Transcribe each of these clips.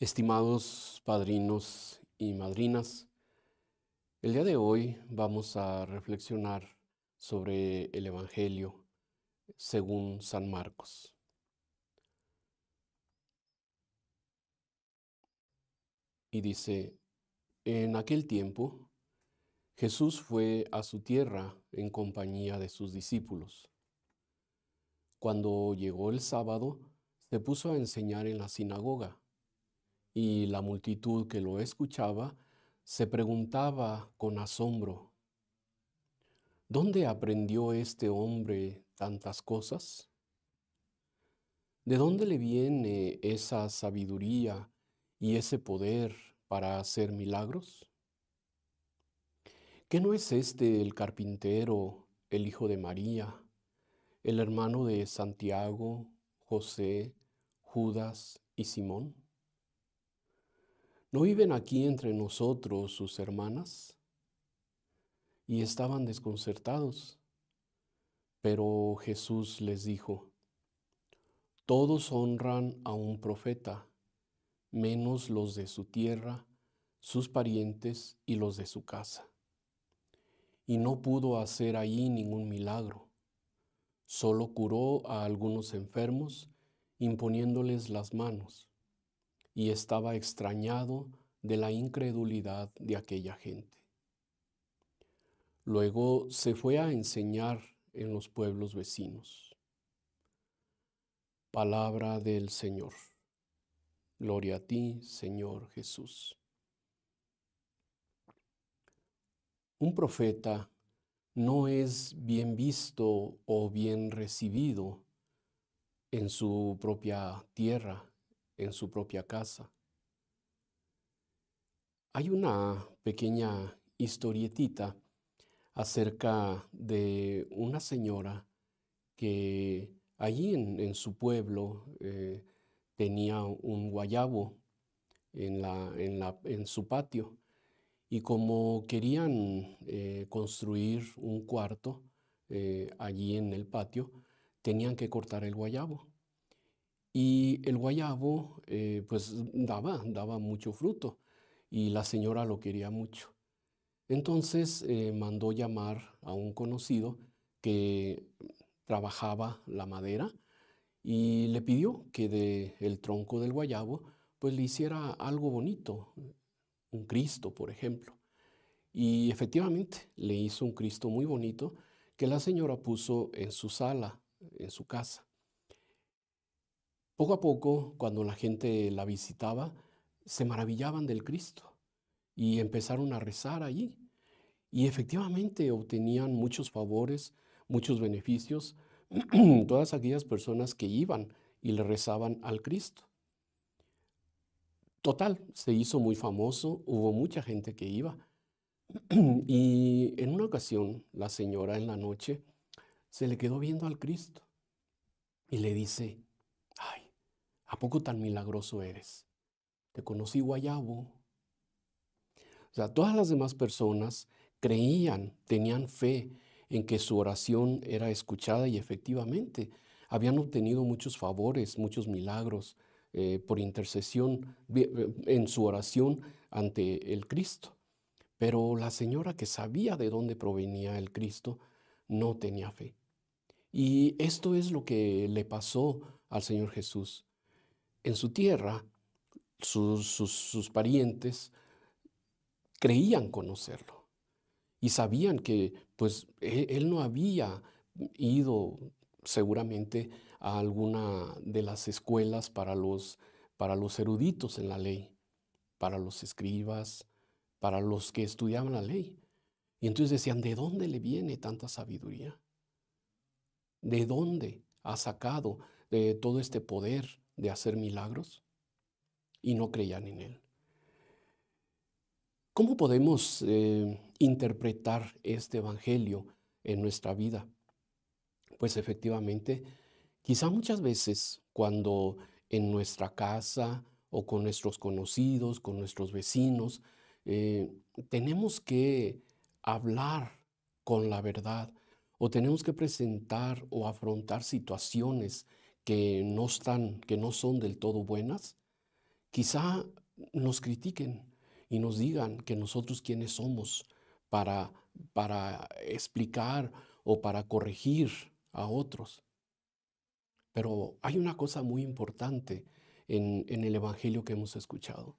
Estimados padrinos y madrinas, el día de hoy vamos a reflexionar sobre el Evangelio según San Marcos. Y dice, en aquel tiempo Jesús fue a su tierra en compañía de sus discípulos. Cuando llegó el sábado, se puso a enseñar en la sinagoga, y la multitud que lo escuchaba se preguntaba con asombro: ¿dónde aprendió este hombre tantas cosas? ¿De dónde le viene esa sabiduría y ese poder para hacer milagros? ¿Qué no es este el carpintero, el hijo de María, el hermano de Santiago, José, Judas y Simón? ¿No viven aquí entre nosotros sus hermanas? Y estaban desconcertados. Pero Jesús les dijo: todos honran a un profeta, menos los de su tierra, sus parientes y los de su casa. Y no pudo hacer allí ningún milagro, solo curó a algunos enfermos, imponiéndoles las manos, y estaba extrañado de la incredulidad de aquella gente. Luego se fue a enseñar en los pueblos vecinos. Palabra del Señor. Gloria a ti, Señor Jesús. Un profeta no es bien visto o bien recibido en su propia tierra, en su propia casa. Hay una pequeña historietita acerca de una señora que allí en su pueblo tenía un guayabo en su patio. Y como querían construir un cuarto allí en el patio, tenían que cortar el guayabo. Y el guayabo pues daba mucho fruto y la señora lo quería mucho. Entonces mandó llamar a un conocido que trabajaba la madera y le pidió que del tronco del guayabo pues le hiciera algo bonito, un Cristo, por ejemplo. Y efectivamente le hizo un Cristo muy bonito que la señora puso en su sala, en su casa. Poco a poco, cuando la gente la visitaba, se maravillaban del Cristo y empezaron a rezar allí. Y efectivamente obtenían muchos favores, muchos beneficios, todas aquellas personas que iban y le rezaban al Cristo. Total, se hizo muy famoso, hubo mucha gente que iba. Y en una ocasión, la señora en la noche se le quedó viendo al Cristo y le dice: ay, ¿a poco tan milagroso eres? Te conocí guayabo. O sea, todas las demás personas creían, tenían fe en que su oración era escuchada y efectivamente habían obtenido muchos favores, muchos milagros por intercesión en su oración ante el Cristo. Pero la señora, que sabía de dónde provenía el Cristo, no tenía fe. Y esto es lo que le pasó al Señor Jesús. En su tierra, sus parientes creían conocerlo y sabían que pues él no había ido seguramente a alguna de las escuelas para los eruditos en la ley, para los escribas, para los que estudiaban la ley. Y entonces decían: ¿de dónde le viene tanta sabiduría? ¿De dónde ha sacado todo este poder de hacer milagros? Y no creían en él. ¿Cómo podemos interpretar este evangelio en nuestra vida? Pues efectivamente, quizá muchas veces cuando en nuestra casa o con nuestros conocidos, con nuestros vecinos, eh, tenemos que hablar con la verdad o tenemos que presentar o afrontar situaciones que no son del todo buenas, Quizá nos critiquen y nos digan que nosotros quiénes somos para, para explicar o para corregir a otros. Pero hay una cosa muy importante en el Evangelio que hemos escuchado.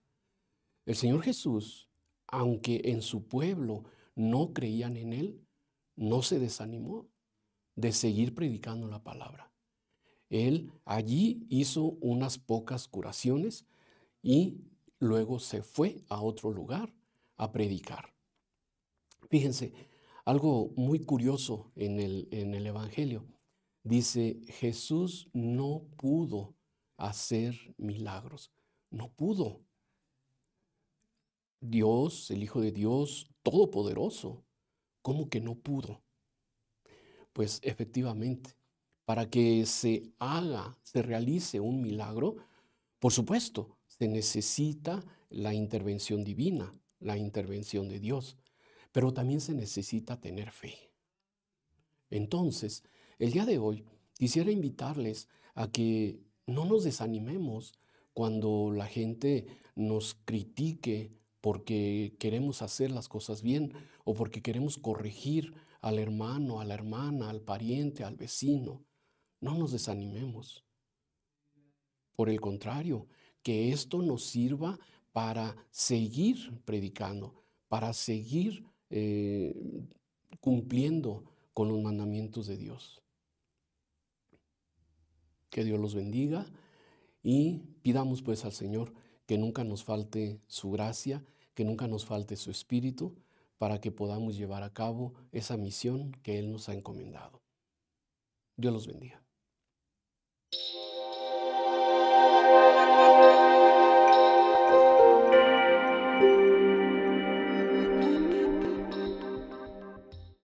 El Señor Jesús, aunque en su pueblo no creían en Él, no se desanimó de seguir predicando la palabra. Él allí hizo unas pocas curaciones y luego se fue a otro lugar a predicar. Fíjense, algo muy curioso en el Evangelio. Dice, Jesús no pudo hacer milagros. No pudo. Dios, el Hijo de Dios, todopoderoso, ¿cómo que no pudo? Pues efectivamente, para que se realice un milagro, por supuesto, se necesita la intervención divina, la intervención de Dios, pero también se necesita tener fe. Entonces, el día de hoy quisiera invitarles a que no nos desanimemos cuando la gente nos critique porque queremos hacer las cosas bien o porque queremos corregir al hermano, a la hermana, al pariente, al vecino. No nos desanimemos. Por el contrario, que esto nos sirva para seguir predicando, para seguir cumpliendo con los mandamientos de Dios. Que Dios los bendiga y pidamos pues al Señor que nunca nos falte su gracia, que nunca nos falte su espíritu, para que podamos llevar a cabo esa misión que Él nos ha encomendado. Dios los bendiga.